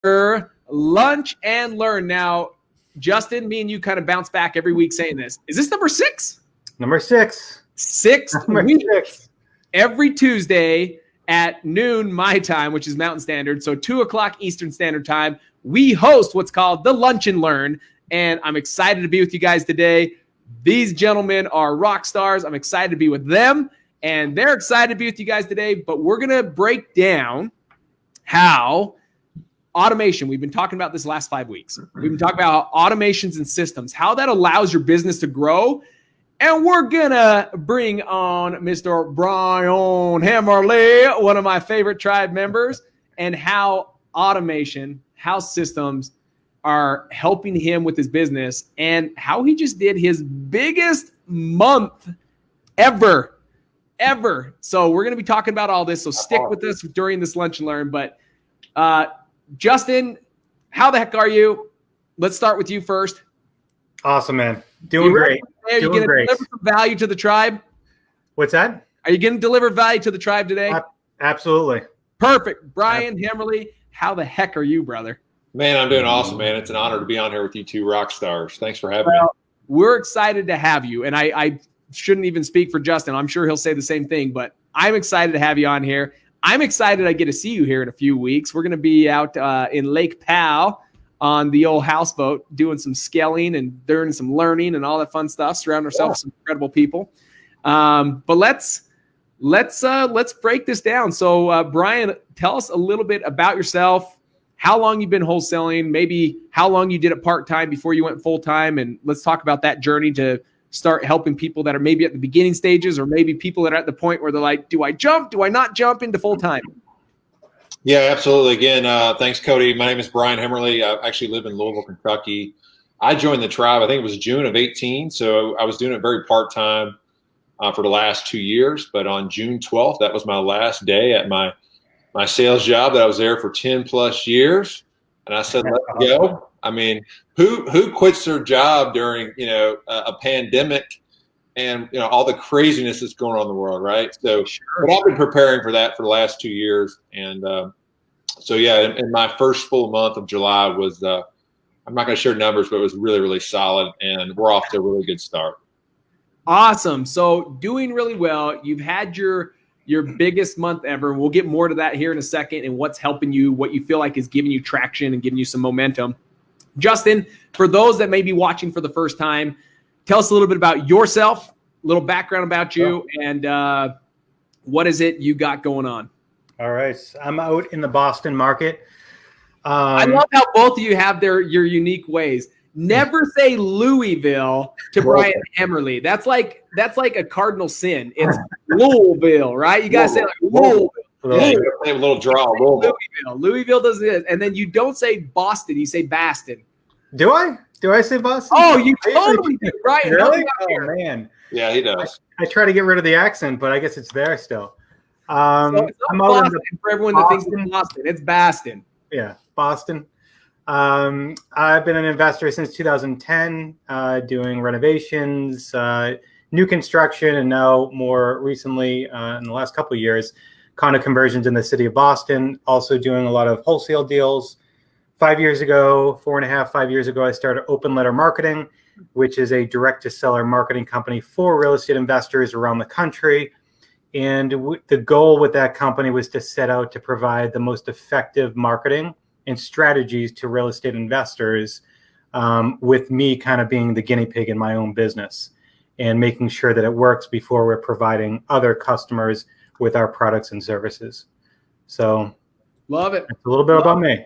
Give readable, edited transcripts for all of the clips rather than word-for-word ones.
Lunch and Learn. Now, Justin, me and you kind of bounce back every week saying this. Is this number 6? Number 6. Sixth week. 6. Every Tuesday at noon my time, which is Mountain Standard, so 2 o'clock Eastern Standard Time, we host what's called the Lunch and Learn, and I'm excited to be with you guys today. These gentlemen are rock stars. I'm excited to be with them, and they're excited to be with you guys today, but we're going to break down how automation, we've been talking about this last 5 weeks. We've been talking about automations and systems, how that allows your business to grow. And we're going to bring on Mr. Brian Hammerly, one of my favorite tribe members, and how automation, how systems are helping him with his business, and how he just did his biggest month ever. So we're going to be talking about all this. So stick with us during this Lunch and Learn. But Justin, how the heck are you? Let's start with you first. Awesome, man. Doing great. Are you going to deliver some value to the tribe? What's that? Are you going to deliver value to the tribe today? Absolutely. Perfect. Brian Hammerly, how the heck are you, brother? Man, I'm doing awesome, man. It's an honor to be on here with you two rock stars. Thanks for having me. We're excited to have you. And I shouldn't even speak for Justin. I'm sure he'll say the same thing, but I'm excited to have you on here. I'm excited I get to see you here in a few weeks. We're going to be out in Lake Powell on the old houseboat doing some scaling and doing some learning and all that fun stuff, surrounding ourselves with some incredible people. But let's break this down. So Brian, tell us a little bit about yourself, how long you've been wholesaling, maybe how long you did it part-time before you went full-time, and let's talk about that journey to start helping people that are maybe at the beginning stages, or maybe people that are at the point where they're like, do I jump? Do I not jump into full-time? Yeah, absolutely. Again, thanks, Cody. My name is Brian Hammerly. I actually live in Louisville, Kentucky. I joined the tribe, I think it was June of 18. So I was doing it very part-time for the last 2 years. But on June 12th, that was my last day at my sales job that I was there for 10 plus years. And I said, let's go. I mean, who quits their job during, a pandemic and, all the craziness that's going on in the world, right? So but I've been preparing for that for the last 2 years. And in my first full month of July was, I'm not going to share numbers, but it was really, really solid. And we're off to a really good start. Awesome. So doing really well. You've had your biggest month ever. We'll get more to that here in a second and what's helping you, what you feel like is giving you traction and giving you some momentum. Justin, for those that may be watching for the first time, tell us a little bit about yourself, a little background about you, and what is it you got going on? All right. I'm out in the Boston market. I love how both of you have your unique ways. Never say Louisville to Brian Hammerly. That's like a cardinal sin. It's Louisville, right? You gotta say like Louisville. Yeah, you have a little draw. Louisville does this, and then you don't say Boston. You say Baston. Do I? Do I say Boston? Oh, you totally do, right? Really? Oh man. Yeah, he does. I try to get rid of the accent, but I guess it's there still. So it's not Boston for everyone that thinks it's Boston. It's Baston. Yeah, Boston. I've been an investor since 2010, doing renovations, new construction, and now more recently, in the last couple of years, condo conversions in the city of Boston, also doing a lot of wholesale deals. 5 years ago, 5 years ago, I started Open Letter Marketing, which is a direct-to-seller marketing company for real estate investors around the country. And the goal with that company was to set out to provide the most effective marketing and strategies to real estate investors, with me kind of being the guinea pig in my own business and making sure that it works before we're providing other customers with our products and services. So love it. That's a little bit about me.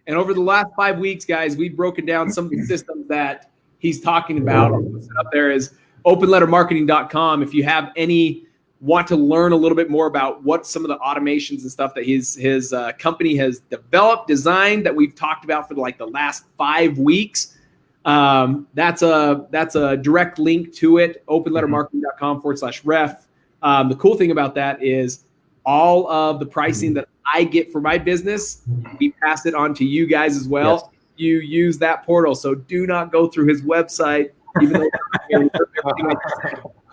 And over the last 5 weeks, guys, we've broken down some of the systems that he's talking about. What's up there is openlettermarketing.com. If you have want to learn a little bit more about what some of the automations and stuff that his company has developed, designed, that we've talked about for the last 5 weeks, that's a direct link to it. openlettermarketing.com/ref. The cool thing about that is all of the pricing that I get for my business, we pass it on to you guys as well. Yes. You use that portal, so do not go through his website. Even though you go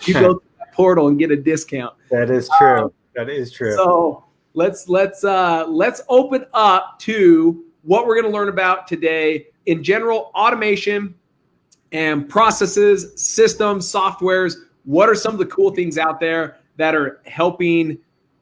through that portal and get a discount. That is true. That is true. So let's open up to what we're going to learn about today in general, automation and processes, systems, softwares. What are some of the cool things out there that are helping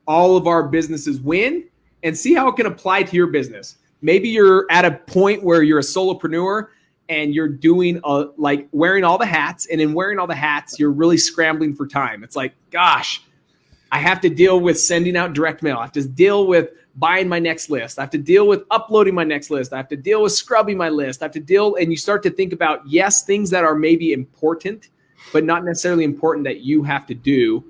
all of our businesses win, and see how it can apply to your business? Maybe you're at a point where you're a solopreneur and you're doing like wearing all the hats, and in wearing all the hats, you're really scrambling for time. It's like, gosh, I have to deal with sending out direct mail. I have to deal with buying my next list. I have to deal with uploading my next list. I have to deal with scrubbing my list. I have to deal, and you start to think about, yes, things that are maybe important, but not necessarily important that you have to do.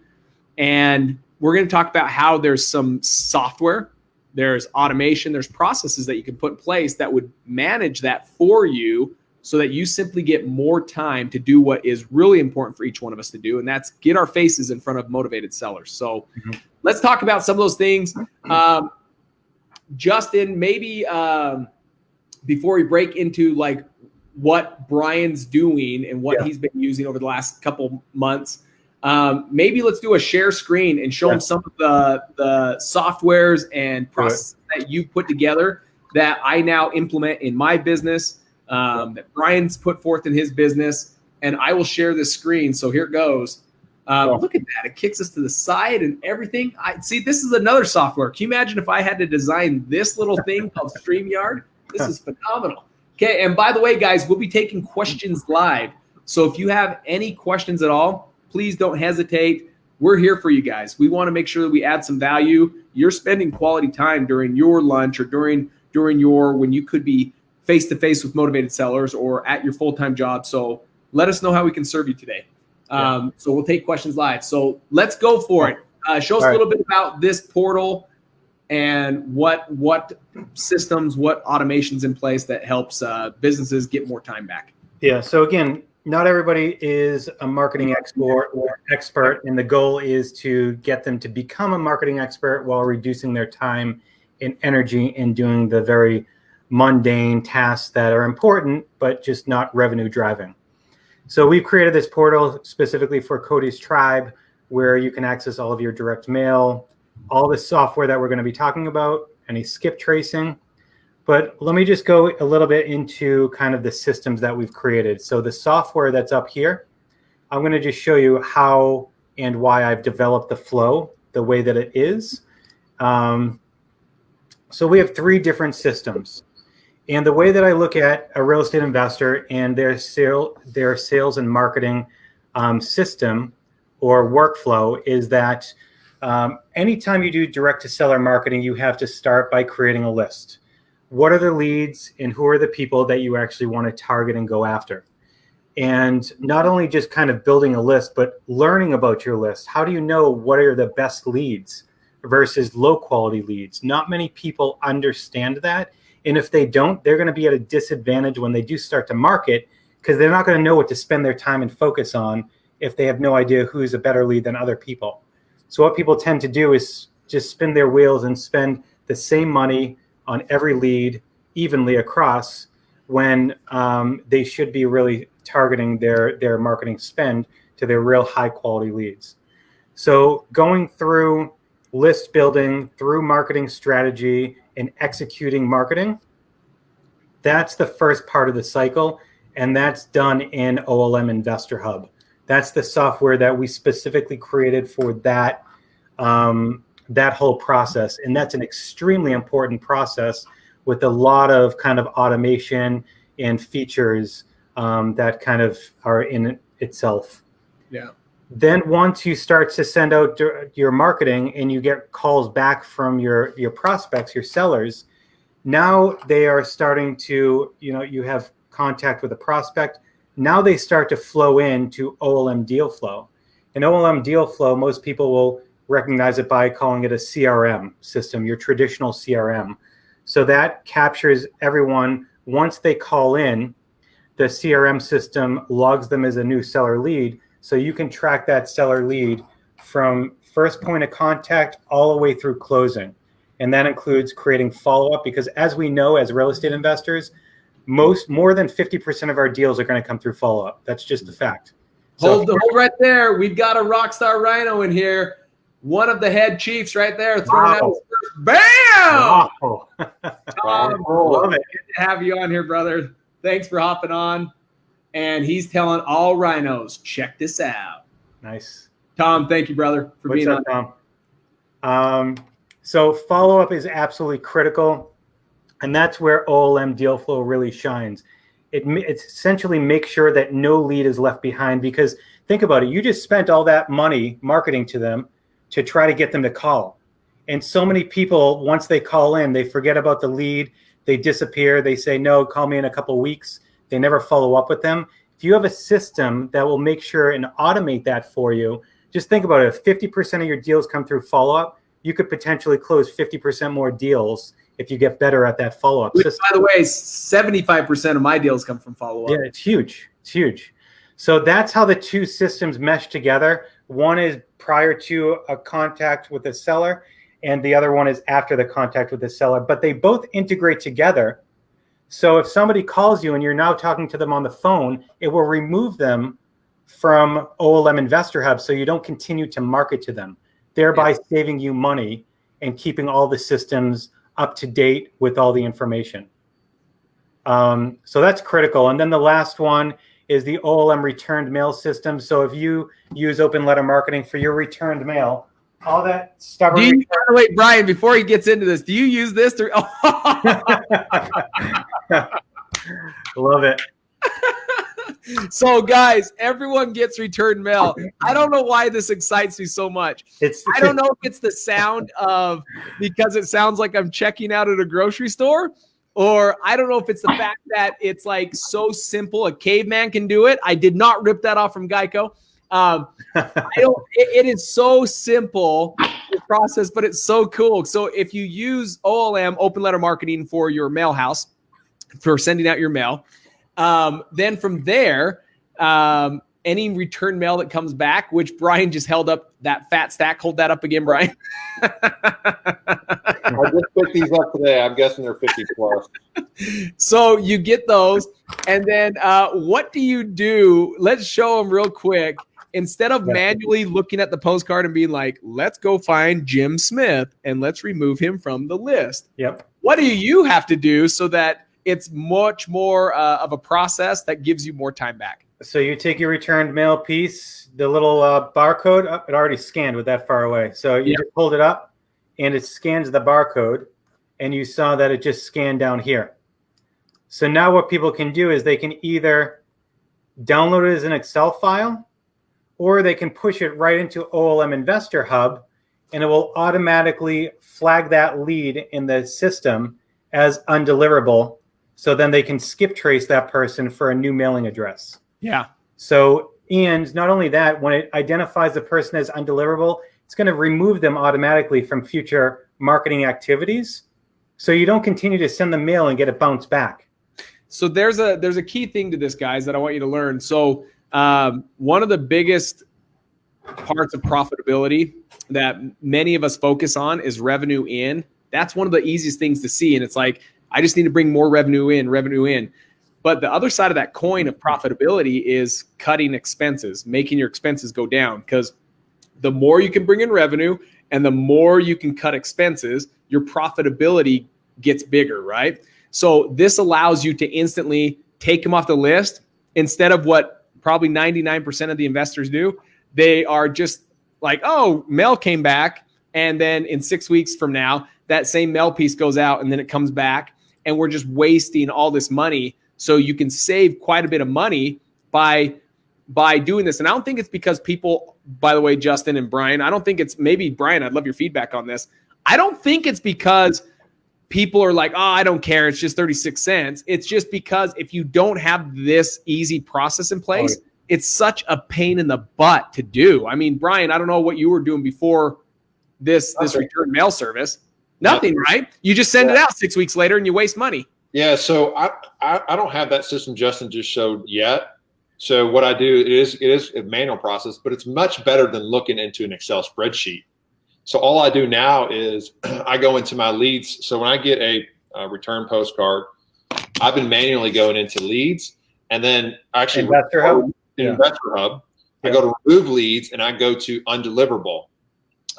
And we're going to talk about how there's some software, there's automation, there's processes that you can put in place that would manage that for you, so that you simply get more time to do what is really important for each one of us to do, and that's get our faces in front of motivated sellers. So let's talk about some of those things. Justin, maybe before we break into like what Brian's doing and what he's been using over the last couple months, maybe let's do a share screen and show them some of the softwares and processes that you put together that I now implement in my business, that Brian's put forth in his business, and I will share this screen. So here it goes. Look at that. It kicks us to the side and everything. I see, this is another software. Can you imagine if I had to design this little thing called StreamYard? This is phenomenal. Okay, and by the way, guys, we'll be taking questions live. So if you have any questions at all, please don't hesitate. We're here for you guys. We want to make sure that we add some value. You're spending quality time during your lunch or during your, when you could be face-to-face with motivated sellers or at your full-time job. So let us know how we can serve you today. So we'll take questions live. So let's go for it. Show us a little bit about this portal and what systems, what automations in place that helps businesses get more time back. Yeah. So again, not everybody is a marketing expert, and the goal is to get them to become a marketing expert while reducing their time and energy in doing the very mundane tasks that are important, but just not revenue driving. So we've created this portal specifically for Cody's Tribe, where you can access all of your direct mail, all the software that we're going to be talking about, any skip tracing. But let me just go a little bit into kind of the systems that we've created. So the software that's up here, I'm going to just show you how and why I've developed the flow the way that it is. So we have 3 different systems. And the way that I look at a real estate investor and their sales and marketing system or workflow is that anytime you do direct to seller marketing, you have to start by creating a list. What are the leads and who are the people that you actually want to target and go after? And not only just kind of building a list, but learning about your list. How do you know what are the best leads versus low quality leads? Not many people understand that. And if they don't, they're going to be at a disadvantage when they do start to market, because they're not going to know what to spend their time and focus on if they have no idea who's a better lead than other people. So what people tend to do is just spin their wheels and spend the same money on every lead evenly across, when they should be really targeting their marketing spend to their real high quality leads. So going through list building, through marketing strategy, and executing marketing, that's the first part of the cycle, and that's done in OLM Investor Hub. That's the software that we specifically created for that whole process, and that's an extremely important process with a lot of kind of automation and features that kind of are in itself. Yeah. Then once you start to send out your marketing and you get calls back from your prospects, your sellers, now they are starting to, you have contact with a prospect. Now they start to flow into OLM deal flow. And OLM deal flow, most people will recognize it by calling it a CRM system, your traditional CRM. So that captures everyone. Once they call in, the CRM system logs them as a new seller lead. So you can track that seller lead from first point of contact all the way through closing. And that includes creating follow-up, because as we know, as real estate investors, more than 50% of our deals are going to come through follow-up. That's just the fact. Hold right there. We've got a rock star rhino in here. One of the head chiefs right there throwing out his Bam! Wow. Tom, Love it. good to have you on here, brother. Thanks for hopping on. And he's telling all rhinos, check this out. Nice. Tom, thank you, brother, for being on. Tom? So follow-up is absolutely critical, and that's where OLM deal flow really shines. It's essentially make sure that no lead is left behind, because think about it. You just spent all that money marketing to them to try to get them to call. And so many people, once they call in, they forget about the lead. They disappear. They say, no, call me in a couple of weeks. They never follow up with them. If you have a system that will make sure and automate that for you, just think about it. If 50% of your deals come through follow-up, you could potentially close 50% more deals if you get better at that follow-up system. By the way, 75% of my deals come from follow-up. Yeah, it's huge. It's huge. So that's how the two systems mesh together. One is prior to a contact with the seller, and the other one is after the contact with the seller. But they both integrate together. So if somebody calls you and you're now talking to them on the phone, it will remove them from OLM Investor Hub so you don't continue to market to them, thereby saving you money and keeping all the systems up to date with all the information. So that's critical. And then the last one is the OLM returned mail system. So if you use open letter marketing for your returned mail, all that stubborn. Wait, Brian, before he gets into this, do you use this? Love it. So, guys, everyone gets returned mail. I don't know why this excites me so much. I don't know if it's the sound of, because it sounds like I'm checking out at a grocery store, or I don't know if it's the fact that it's like so simple. A caveman can do it. I did not rip that off from Geico. It is so simple, the process, but it's so cool. So if you use OLM, open letter marketing, for your mail house, for sending out your mail, then from there, any return mail that comes back, which Brian just held up that fat stack. Hold that up again, Brian. I just picked these up today. I'm guessing they're 50 plus. So you get those, and then what do you do? Let's show them real quick. Instead of manually looking at the postcard and being like, let's go find Jim Smith and let's remove him from the list. Yep. What do you have to do so that it's much more of a process that gives you more time back? So you take your returned mail piece, the little barcode, it already scanned with that far away. So you just hold it up and it scans the barcode, and you saw that it just scanned down here. So now what people can do is they can either download it as an Excel file, or they can push it right into OLM Investor Hub, and it will automatically flag that lead in the system as undeliverable. So then they can skip trace that person for a new mailing address. Yeah. So, and not only that, when it identifies the person as undeliverable, it's going to remove them automatically from future marketing activities. So you don't continue to send the mail and get it bounced back. So there's a key thing to this, guys, that I want you to learn. So one of the biggest parts of profitability that many of us focus on is revenue in. That's one of the easiest things to see. And it's like, I just need to bring more revenue in. But the other side of that coin of profitability is cutting expenses, making your expenses go down. Because the more you can bring in revenue and the more you can cut expenses, your profitability gets bigger, right? So this allows you to instantly take them off the list instead of what probably 99% of the investors do. They are just like, oh, mail came back. And then in 6 weeks from now, that same mail piece goes out and then it comes back. And we're just wasting all this money. So you can save quite a bit of money by doing this. And I don't think it's because people, by the way, Justin and Brian, I don't think it's, maybe Brian, I'd love your feedback on this. I don't think it's because people are like, oh, I don't care, it's just 36 cents. It's just because if you don't have this easy process in place, it's such a pain in the butt to do. I mean, Brian, I don't know what you were doing before this return mail service. Nothing, right? You just send it out 6 weeks later and you waste money. Yeah, so I don't have that system Justin just showed yet. So what I do, it is a manual process, but it's much better than looking into an Excel spreadsheet. So all I do now is I go into my leads. So when I get a return postcard, I've been manually going into leads, and then actually Investor Hub. Investor Hub. I go to remove leads and I go to undeliverable.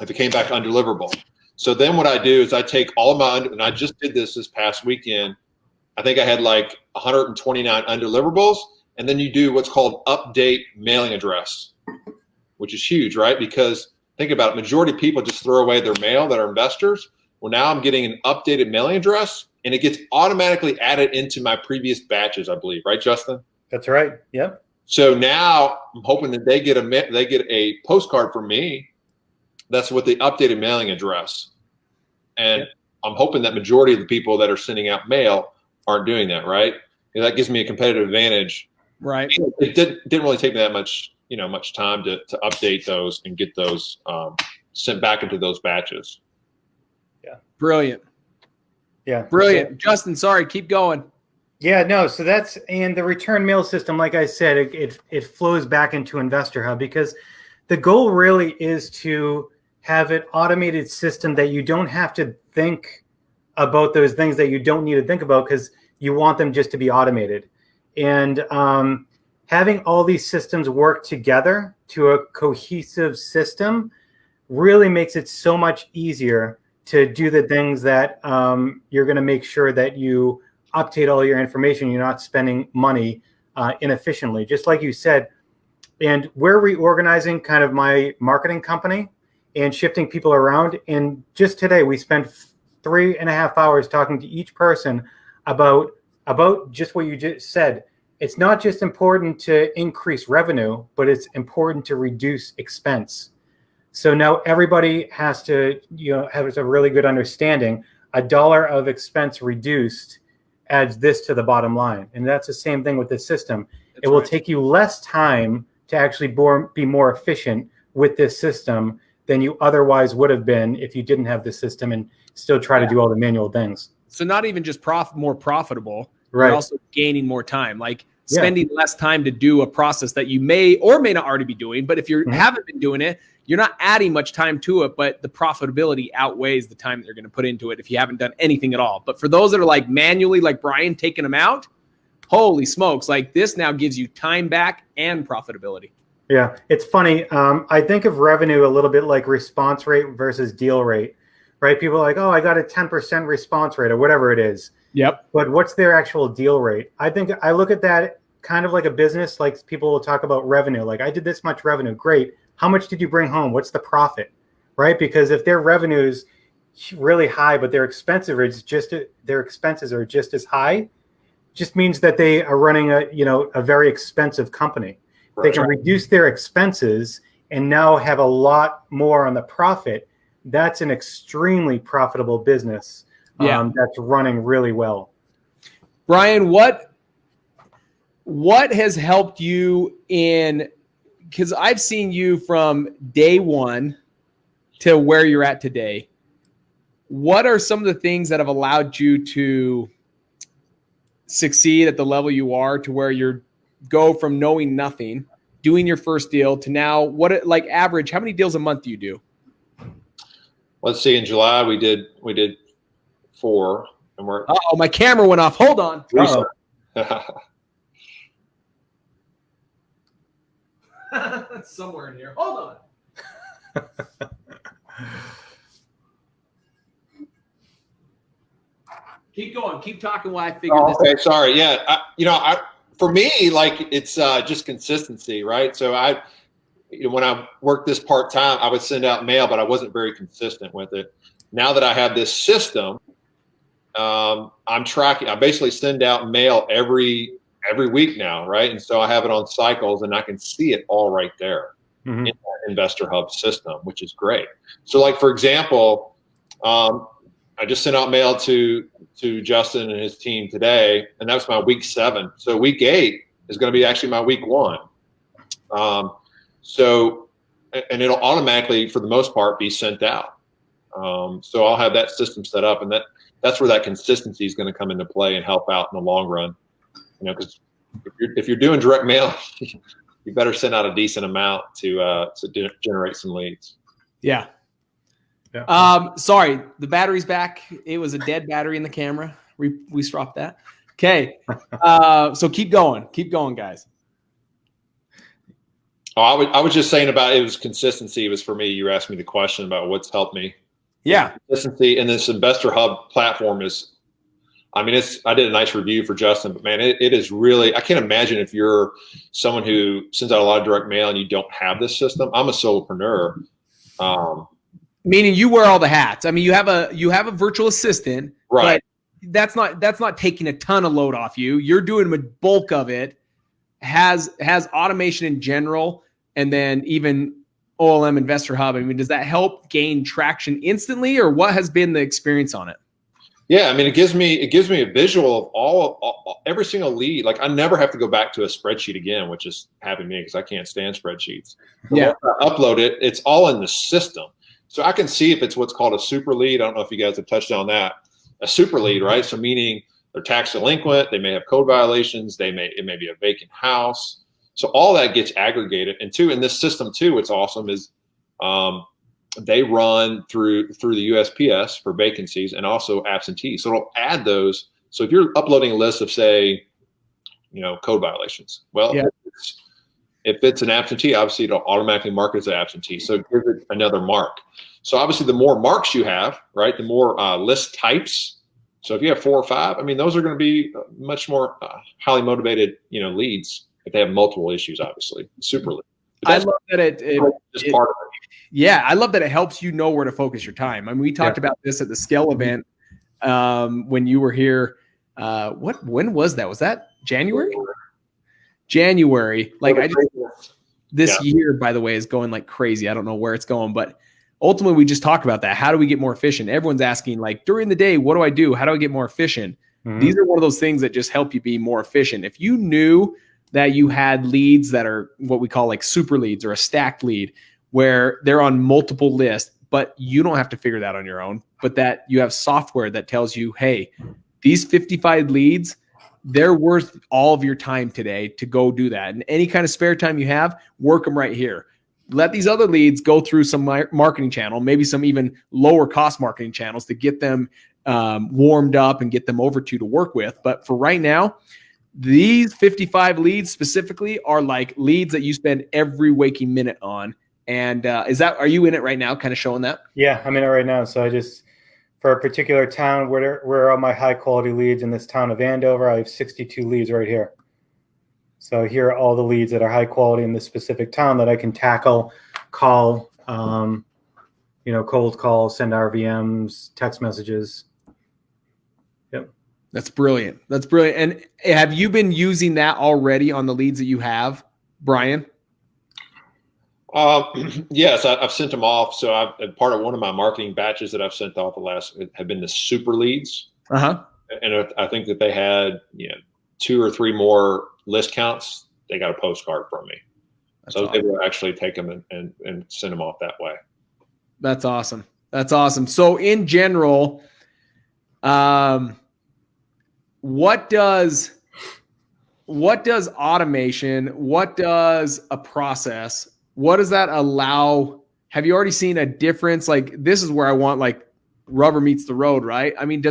If it came back undeliverable. So then what I do is I take all of my, and I just did this past weekend. I think I had like 129 undeliverables. And then you do what's called update mailing address, which is huge, right? Because think about it, majority of people just throw away their mail that are investors. Well, now I'm getting an updated mailing address, and it gets automatically added into my previous batches, I believe, right, Justin? That's right. Yep. So now I'm hoping that they get a postcard from me that's with the updated mailing address. And yep. I'm hoping that majority of the people that are sending out mail aren't doing that, right? And that gives me a competitive advantage. Right. It didn't really take me that much time to update those and get those sent back into those batches. Yeah. Brilliant. Yeah. Brilliant. Justin, sorry, keep going. Yeah, no. So that's, and the return mail system, like I said, it flows back into Investor Hub, because the goal really is to have an automated system that you don't have to think about those things that you don't need to think about, because you want them just to be automated. And having all these systems work together to a cohesive system really makes it so much easier to do the things that you're going to make sure that you update all your information. You're not spending money inefficiently, just like you said. And we're reorganizing kind of my marketing company and shifting people around. And just today, we spent 3.5 hours talking to each person about just what you just said. It's not just important to increase revenue, but it's important to reduce expense. So now everybody has to, have a really good understanding. $1 of expense reduced adds this to the bottom line. And that's the same thing with this system. It will take you less time to actually be more efficient with this system than you otherwise would have been if you didn't have this system and still try to do all the manual things. So not even just more profitable, right? You're also gaining more time, like spending less time to do a process that you may or may not already be doing. But if you haven't been doing it, you're not adding much time to it, but the profitability outweighs the time that you're going to put into it if you haven't done anything at all. But for those that are like manually, like Brian, taking them out, holy smokes, like this now gives you time back and profitability. Yeah, it's funny. I think of revenue a little bit like response rate versus deal rate, right? People are like, oh, I got a 10% response rate or whatever it is. Yep. But what's their actual deal rate? I think I look at that kind of like a business, like people will talk about revenue. Like, I did this much revenue. Great. How much did you bring home? What's the profit, right? Because if their revenue is really high, but their expenses are just as high, just means that they are running a very expensive company. They can reduce their expenses and now have a lot more on the profit. That's an extremely profitable business that's running really well. Brian, what has helped you in, because I've seen you from day one to where you're at today. What are some of the things that have allowed you to succeed at the level you are, to where you're go from knowing nothing, doing your first deal, to now average, how many deals a month do you do? Let's see, in July we did 4, and we're my camera went off. Hold on. That's somewhere in here. Hold on. Keep going. Keep talking while I figure this out. Okay, sorry. Yeah, for me, like, it's just consistency, right? So when I worked this part-time, I would send out mail, but I wasn't very consistent with it. Now that I have this system, I'm tracking. I basically send out mail every week now, right? And so I have it on cycles, and I can see it all right there in that Investor Hub system, which is great. So, like, for example, I just sent out mail to Justin and his team today, and that was my week 7. So week 8 is going to be actually my week 1. And it'll automatically, for the most part, be sent out. So I'll have that system set up, and that's where that consistency is going to come into play and help out in the long run. Because if you're doing direct mail, you better send out a decent amount to generate some leads. Yeah. Sorry, the battery's back. It was a dead battery in the camera. We swapped that. Okay. So keep going. Keep going, guys. Oh, I was just saying about it was consistency. It was for me. You asked me the question about what's helped me. Yeah. Consistency, and this Investor Hub platform is, I mean, I did a nice review for Justin, but man, it is really, I can't imagine if you're someone who sends out a lot of direct mail and you don't have this system. I'm a solopreneur. Meaning you wear all the hats. I mean, you have a virtual assistant, right? But that's not taking a ton of load off you. You're doing a bulk of it. Has automation in general, and then even OLM Investor Hub. I mean, does that help gain traction instantly, or what has been the experience on it? Yeah, I mean, it gives me a visual of all every single lead. Like, I never have to go back to a spreadsheet again, which is happening to me because I can't stand spreadsheets. But yeah, once I upload it, it's all in the system, so I can see if it's what's called a super lead. I don't know if you guys have touched on that. A super lead, right? So meaning they're tax delinquent, they may have code violations, it may be a vacant house. So all that gets aggregated. And two, in this system too, what's awesome is they run through the USPS for vacancies and also absentees. So it'll add those. So if you're uploading a list of, say, code violations, well, yeah. if it's an absentee, obviously it'll automatically mark it as an absentee. So it gives it another mark. So obviously the more marks you have, right, the more list types. So if you have 4 or 5, I mean, those are going to be much more highly motivated, leads if they have multiple issues, obviously. Super lead. I love that it just part of it. Yeah, I love that it helps you know where to focus your time. I mean, we talked about this at the Scale event when you were here. When was that? Was that January? January. Like, this year, by the way, is going like crazy. I don't know where it's going, but ultimately we just talked about that. How do we get more efficient? Everyone's asking, like, during the day, what do I do? How do I get more efficient? Mm-hmm. These are one of those things that just help you be more efficient. If you knew that you had leads that are what we call like super leads or a stacked lead, where they're on multiple lists, but you don't have to figure that on your own, but that you have software that tells you, hey, these 55 leads, they're worth all of your time today to go do that. And any kind of spare time you have, work them right here. Let these other leads go through some marketing channel, maybe some even lower cost marketing channels to get them warmed up and get them over to work with. But for right now, these 55 leads specifically are like leads that you spend every waking minute on. And are you in it right now, kind of showing that? Yeah, I'm in it right now. So I just, for a particular town, where are my high quality leads in this town of Andover? I have 62 leads right here. So here are all the leads that are high quality in this specific town that I can tackle, call, cold calls, send RVMs, text messages. Yep. That's brilliant. That's brilliant. And have you been using that already on the leads that you have, Brian? Yes, I've sent them off. So part of one of my marketing batches that I've sent off have been the super leads. Uh-huh. And I think that they had 2 or 3 more list counts. They got a postcard from me. That's so awesome. They will actually take them and send them off that way. That's awesome. That's awesome. So in general, what does automation, what does a process, what does that allow? Have you already seen a difference? Like, this is where I want, like, rubber meets the road, right? I mean,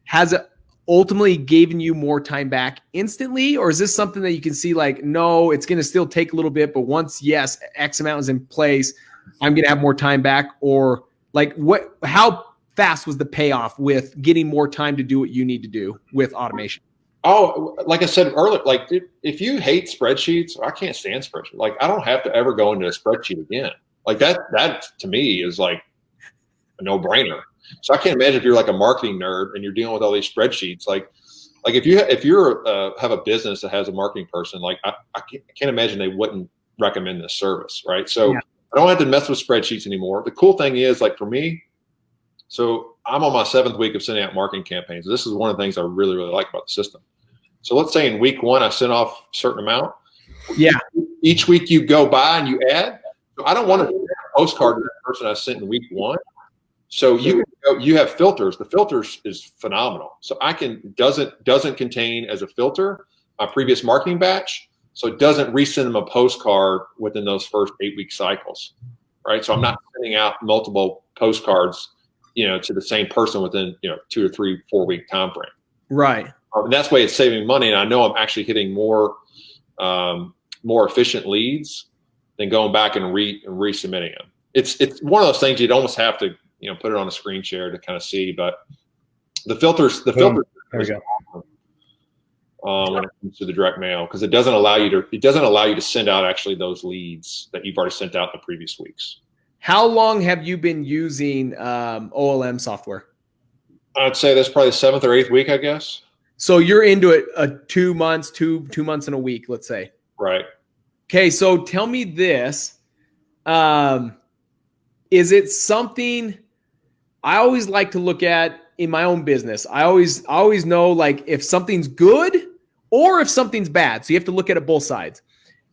has it ultimately given you more time back instantly? Or is this something that you can see like, no, it's going to still take a little bit, but once, yes, X amount is in place, I'm going to have more time back? Or like, how fast was the payoff with getting more time to do what you need to do with automation? Oh, like I said earlier, like, dude, if you hate spreadsheets, I can't stand spreadsheets. Like, I don't have to ever go into a spreadsheet again. Like that to me is like a no-brainer. So I can't imagine if you're like a marketing nerd and you're dealing with all these spreadsheets. Like if you're have a business that has a marketing person, like I can't imagine they wouldn't recommend this service, right? So yeah. I don't have to mess with spreadsheets anymore. The cool thing is, like, for me, so I'm on my 7th week of sending out marketing campaigns. This is one of the things I really, really like about the system. So let's say in week 1, I sent off a certain amount. Yeah. Each week you go by and you add. So I don't want to send a postcard to that person I sent in week 1. So you have filters. The filters is phenomenal. So doesn't contain as a filter my previous marketing batch. So it doesn't resend them a postcard within those first 8-week cycles, right? So I'm not sending out multiple postcards, to the same person within 2 or 3, 4 week time frame. Right. And that's why it's saving money. And I know I'm actually hitting more efficient leads than going back and resubmitting them. It's one of those things you'd almost have to put it on a screen share to kind of see. But the filters There we go. When it comes to the direct mail, because it doesn't allow you to send out actually those leads that you've already sent out in the previous weeks. How long have you been using OLM software? I'd say that's probably the 7th or 8th week, I guess. So you're into it 2 months, two months and a week, let's say. Right. Okay, so tell me this. Is it something I always like to look at in my own business? I always know like if something's good or if something's bad. So you have to look at it both sides.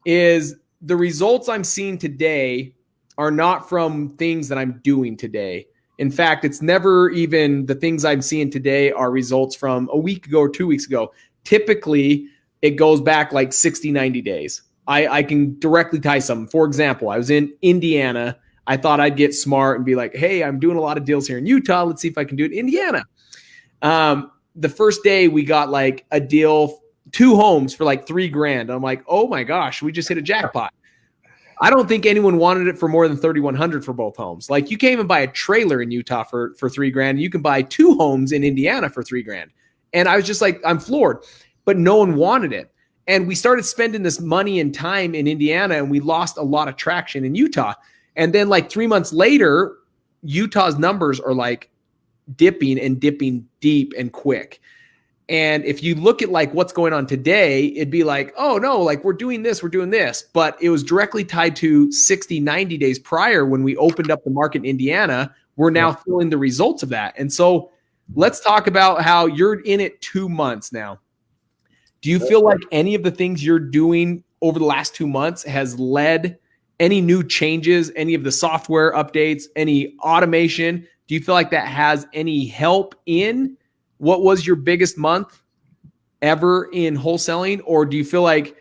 Is the results I'm seeing today are not from things that I'm doing today. In fact, it's never even the things I'm seeing today are results from a week ago or 2 weeks ago. Typically, it goes back like 60, 90 days. I can directly tie something. For example, I was in Indiana. I thought I'd get smart and be like, hey, I'm doing a lot of deals here in Utah. Let's see if I can do it in Indiana. The first day we got like a deal, 2 homes for like $3,000. I'm like, oh my gosh, we just hit a jackpot. I don't think anyone wanted it for more than $3,100 for both homes. Like you can't even buy a trailer in Utah for $3,000. You can buy 2 homes in Indiana for $3,000. And I was just like, I'm floored, but no one wanted it. And we started spending this money and time in Indiana and we lost a lot of traction in Utah. And then like 3 months later, Utah's numbers are like dipping deep and quick. And if you look at like what's going on today, it'd be like, oh no, like we're doing this. But it was directly tied to 60, 90 days prior when we opened up the market in Indiana. We're now feeling the results of that. And so let's talk about how you're in it 2 months now. Do you feel like any of the things you're doing over the last 2 months has led any new changes, any of the software updates, any automation? Do you feel like that has any help in what was your biggest month ever in wholesaling? Or do you feel like,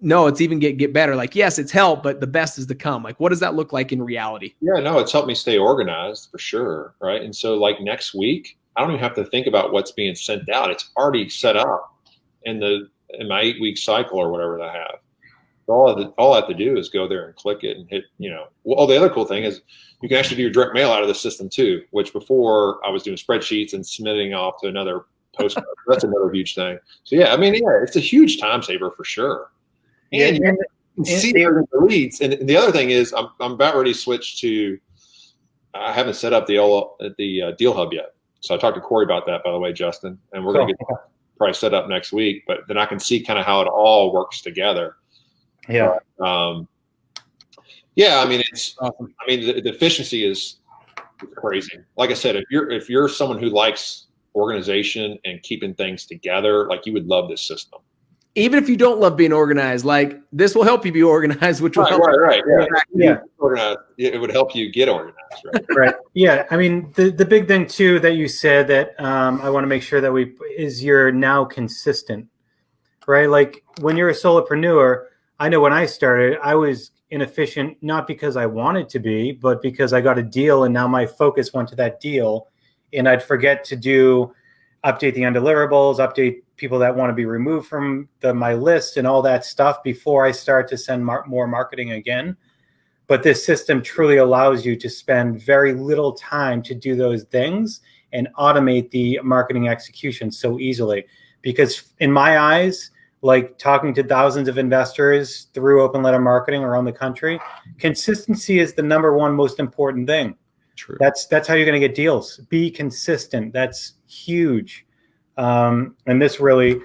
no, it's even get better? Like, yes, it's helped, but the best is to come. Like, what does that look like in reality? Yeah, no, it's helped me stay organized for sure. Right. And so like next week, I don't even have to think about what's being sent out. It's already set up in my 8-week cycle or whatever that I have. All I have to do is go there and click it and hit, Well, the other cool thing is you can actually do your direct mail out of the system too, which before I was doing spreadsheets and submitting off to another postcard. That's another huge thing. So yeah, it's a huge time saver for sure. And you can see the leads. And the other thing is I'm about ready to switch to, I haven't set up the Deal Hub yet. So I talked to Corey about that, by the way, Justin, and we're going to get probably set up next week, but then I can see kind of how it all works together. Yeah. It's awesome. The efficiency is crazy. Like I said, if you're someone who likes organization and keeping things together, like you would love this system. Even if you don't love being organized, like this will help you be organized, which will help. Right. Yeah. Organized. It would help you get organized. Right. Right. Yeah. The big thing too that you said that I want to make sure that is you're now consistent, right? Like when you're a solopreneur, I know when I started, I was inefficient, not because I wanted to be, but because I got a deal and now my focus went to that deal and I'd forget to update the undeliverables, update people that want to be removed from my list and all that stuff before I start to send more marketing again. But this system truly allows you to spend very little time to do those things and automate the marketing execution so easily. Because in my eyes, like talking to thousands of investors through open letter marketing around the country, consistency is the number one most important thing. True. That's how you're going to get deals. Be consistent. That's huge. And this really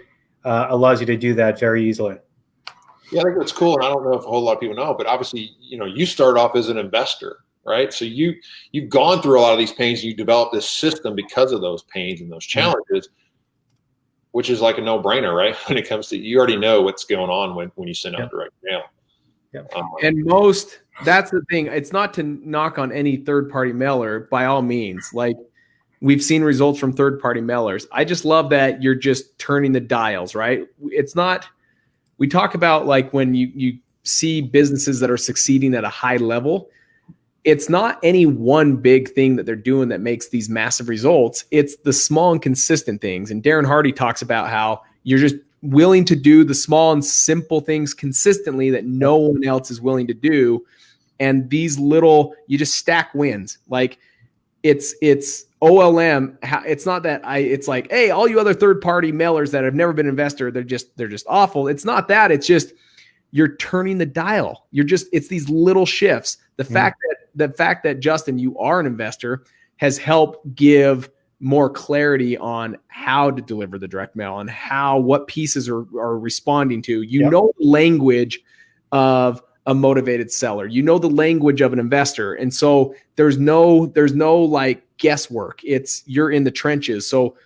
allows you to do that very easily. Yeah, I think that's cool. And I don't know if a whole lot of people know, but obviously, you start off as an investor, right? So you've gone through a lot of these pains. You developed this system because of those pains and those challenges, which is like a no-brainer, right? When it comes to, you already know what's going on when you send out direct mail. Yeah. And that's the thing. It's not to knock on any third-party mailer by all means. Like we've seen results from third-party mailers. I just love that you're just turning the dials, right? It's not, we talk about like when you see businesses that are succeeding at a high level, it's not any one big thing that they're doing that makes these massive results. It's the small and consistent things. And Darren Hardy talks about how you're just willing to do the small and simple things consistently that no one else is willing to do. And these you just stack wins. Like it's OLM. It's not that it's like, hey, all you other third party mailers that have never been an investor, they're just awful. It's not that. It's just you're turning the dial. It's these little shifts. The fact that Justin, you are an investor, has helped give more clarity on how to deliver the direct mail and what pieces are responding to. You know the language of a motivated seller. You know the language of an investor. And so there's no like guesswork. You're in the trenches. So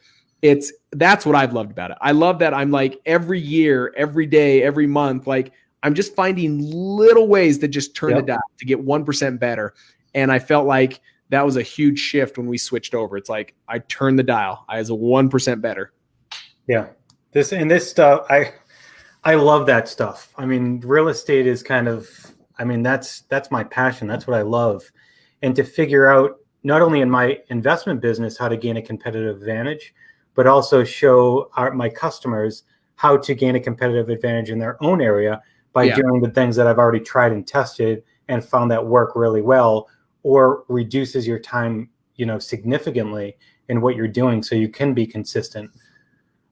that's what I've loved about it. I love that I'm like every year, every day, every month, like I'm just finding little ways to just turn the dial to get 1% better. And I felt like that was a huge shift when we switched over. It's like I turned the dial. I was a 1% better. Yeah. This stuff, I love that stuff. I mean, real estate is kind of, I mean, that's my passion. That's what I love. And to figure out not only in my investment business how to gain a competitive advantage, but also show my customers how to gain a competitive advantage in their own area by doing the things that I've already tried and tested and found that work really well, or reduces your time, significantly in what you're doing so you can be consistent.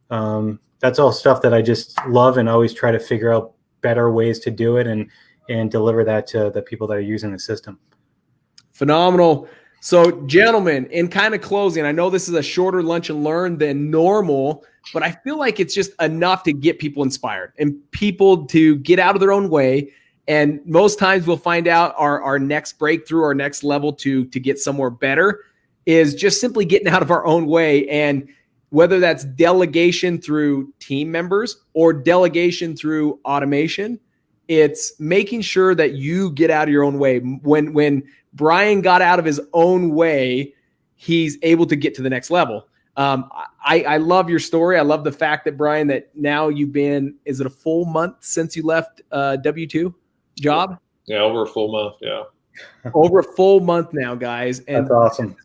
That's all stuff that I just love and always try to figure out better ways to do it and deliver that to the people that are using the system. Phenomenal. So, gentlemen, in kind of closing, I know this is a shorter lunch and learn than normal, but I feel like it's just enough to get people inspired and people to get out of their own way. And most times we'll find out our next breakthrough, our next level to get somewhere better is just simply getting out of our own way. And whether that's delegation through team members or delegation through automation, it's making sure that you get out of your own way. When Brian got out of his own way, he's able to get to the next level. I love your story. I love the fact that, Brian, that now is it a full month since you left W-2 job? Yeah, over a full month. Yeah. Over a full month now, guys. And that's awesome.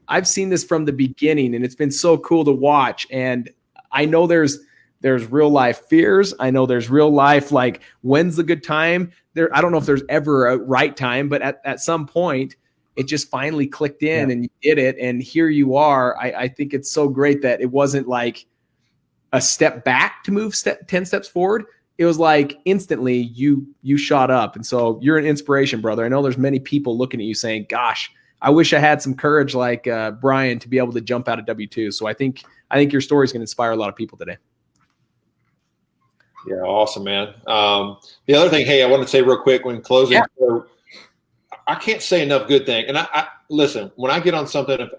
I've seen this from the beginning, and it's been so cool to watch. And I know there's real life fears. I know there's real life, like, when's the good time? I don't know if there's ever a right time, but at some point it just finally clicked in and you did it. And here you are. I think it's so great that it wasn't like a step back to move 10 steps forward. It was like instantly you shot up. And so you're an inspiration, brother. I know there's many people looking at you saying, gosh, I wish I had some courage like Brian to be able to jump out of W-2. So I think your story is going to inspire a lot of people today. Yeah, awesome, man. The other thing, hey, I want to say real quick when closing, so I can't say enough good thing. And I listen, when I get on something,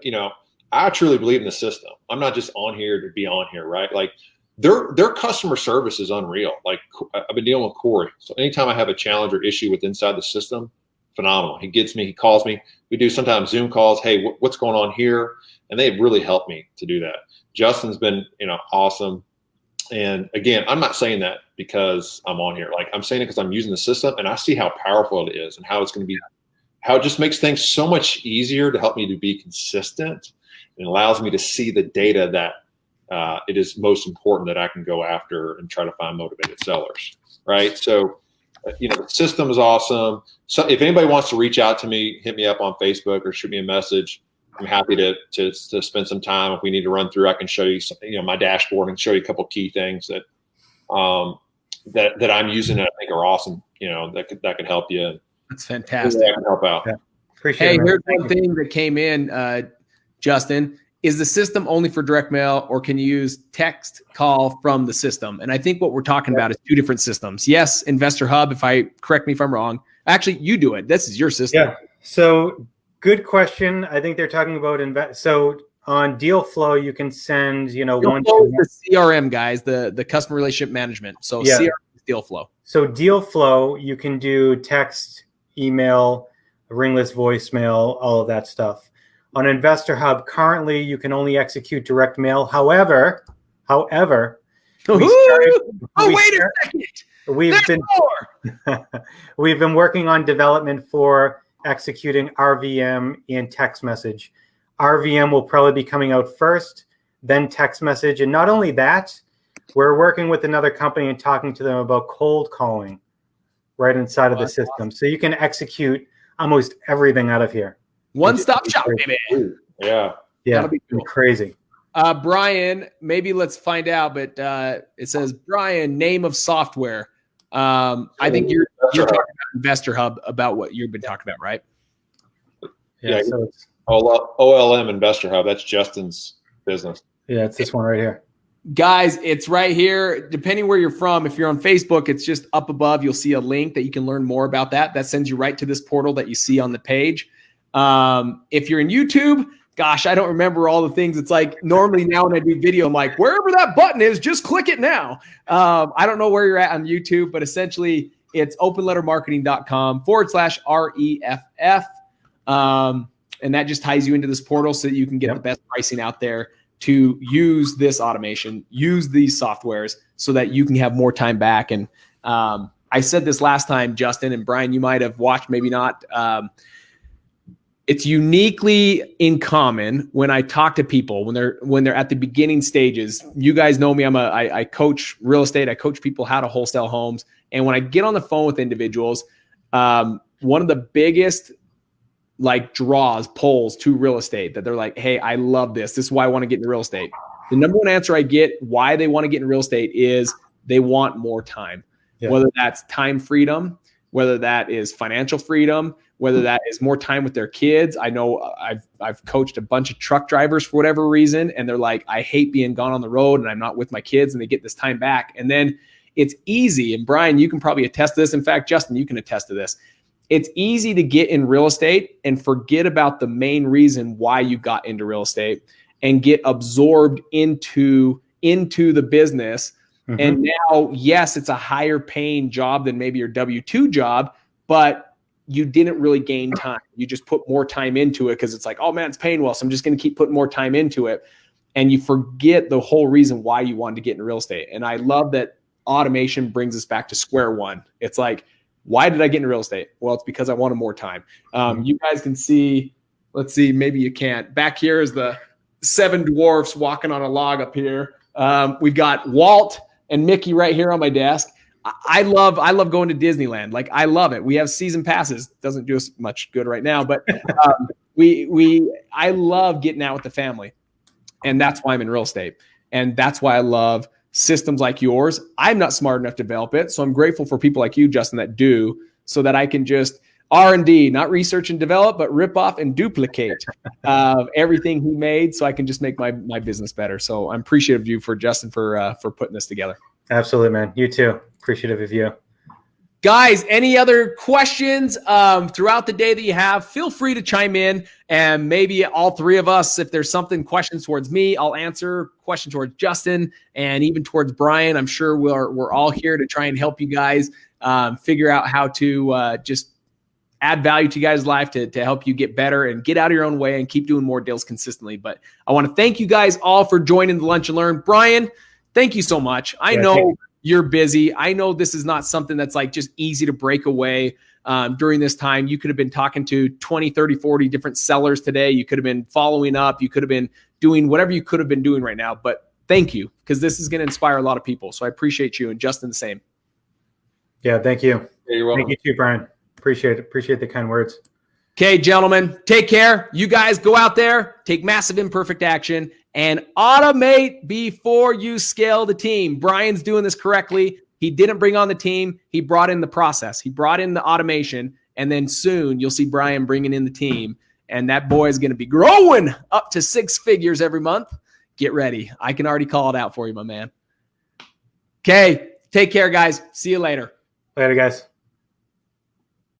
I truly believe in the system. I'm not just on here to be on here, right? Like their customer service is unreal. Like I've been dealing with Corey. So anytime I have a challenge or issue with inside the system, phenomenal. He gets me, he calls me. We do sometimes Zoom calls. Hey, what's going on here? And they've really helped me to do that. Justin's been, awesome. And again, I'm not saying that because I'm on here. Like I'm saying it because I'm using the system and I see how powerful it is and how it's going to be, how it just makes things so much easier to help me to be consistent and allows me to see the data that it is most important that I can go after and try to find motivated sellers. Right. So, the system is awesome. So if anybody wants to reach out to me, hit me up on Facebook or shoot me a message. I'm happy to spend some time. If we need to run through, I can show you some, my dashboard and show you a couple key things that I'm using that I think are awesome. That could help you. That's fantastic. I can help out. Yeah. Appreciate it. Here's one thing that came in, Justin. Is the system only for direct mail, or can you use text call from the system? And I think what we're talking about is two different systems. Yes, Investor Hub. Correct me if I'm wrong. Actually, you do it. This is your system. Yeah. So. Good question. I think they're talking about So on Deal Flow, you can send, one. The CRM, guys, the customer relationship management. So CRM is Deal Flow. So Deal Flow, you can do text, email, ringless voicemail, all of that stuff. On Investor Hub, currently you can only execute direct mail. However, wait a second. We've been working on development for executing RVM and text message. RVM will probably be coming out first, then text message. And not only that, we're working with another company and talking to them about cold calling right inside of the system. Awesome. So you can execute almost everything out of here. One-stop shop, baby. Yeah. Yeah. That'll be cool. Crazy. Brian, maybe let's find out, but it says, Brian, name of software. I think you're talking about Investor Hub, about what you've been talking about, right? Yeah. So it's OLM Investor Hub. That's Justin's business. Yeah, it's this one right here. Guys, it's right here. Depending where you're from, if you're on Facebook, it's just up above. You'll see a link that you can learn more about that. That sends you right to this portal that you see on the page. If you're in YouTube, gosh, I don't remember all the things. It's like normally now when I do video, I'm like, wherever that button is, just click it now. I don't know where you're at on YouTube, but essentially it's openlettermarketing.com/REFF. And that just ties you into this portal so that you can get the best pricing out there to use this automation, use these softwares so that you can have more time back. And I said this last time, Justin and Brian, you might have watched, maybe not. It's uniquely in common when I talk to people when they're at the beginning stages. You guys know me. I coach real estate. I coach people how to wholesale homes. And when I get on the phone with individuals, one of the biggest pulls to real estate that they're like, hey, I love this. This is why I want to get into real estate. The number one answer I get why they want to get in real estate is they want more time, whether that's time freedom, whether that is financial freedom, whether that is more time with their kids. I know I've coached a bunch of truck drivers for whatever reason, and they're like, I hate being gone on the road and I'm not with my kids, and they get this time back. And then it's easy. And Brian, you can probably attest to this. In fact, Justin, you can attest to this. It's easy to get in real estate and forget about the main reason why you got into real estate and get absorbed into the business. Mm-hmm. And now, yes, it's a higher paying job than maybe your W-2 job, but you didn't really gain time. You just put more time into it because it's like, oh man, it's paying well, so I'm just going to keep putting more time into it. And you forget the whole reason why you wanted to get into real estate. And I love that automation brings us back to square one. It's like, why did I get into real estate? Well, it's because I wanted more time. You guys can see, let's see, maybe you can't. Back here is the 7 dwarfs walking on a log up here. We've got Walt and Mickey right here on my desk. I love going to Disneyland. Like, I love it. We have season passes. Doesn't do us much good right now, but I love getting out with the family. And that's why I'm in real estate. And that's why I love systems like yours. I'm not smart enough to develop it. So I'm grateful for people like you, Justin, that do, so that I can just R&D, not research and develop, but rip off and duplicate everything he made so I can just make my business better. So I'm appreciative of you, Justin, for putting this together. Absolutely, man. You too. Appreciative of you. Guys, any other questions throughout the day that you have, feel free to chime in, and maybe all three of us, if there's questions towards me, I'll answer, question towards Justin, and even towards Brian. I'm sure we're all here to try and help you guys figure out how to just add value to you guys' life to help you get better and get out of your own way and keep doing more deals consistently. But I want to thank you guys all for joining the Lunch and Learn. Brian, thank you so much. I know you're busy. I know this is not something that's like just easy to break away during this time. You could have been talking to 20, 30, 40 different sellers today. You could have been following up. You could have been doing whatever you could have been doing right now. But thank you, because this is going to inspire a lot of people. So I appreciate you, and Justin the same. Yeah, thank you. Yeah, you're welcome. Thank you too, Brian. Appreciate it. Appreciate the kind words. Okay, gentlemen, take care. You guys go out there, take massive imperfect action, and automate before you scale the team. Brian's doing this correctly. He didn't bring on the team. He brought in the process. He brought in the automation, and then soon you'll see Brian bringing in the team, and that boy is going to be growing up to 6 figures every month. Get ready. I can already call it out for you, my man. Okay, take care, guys. See you later. Later, guys.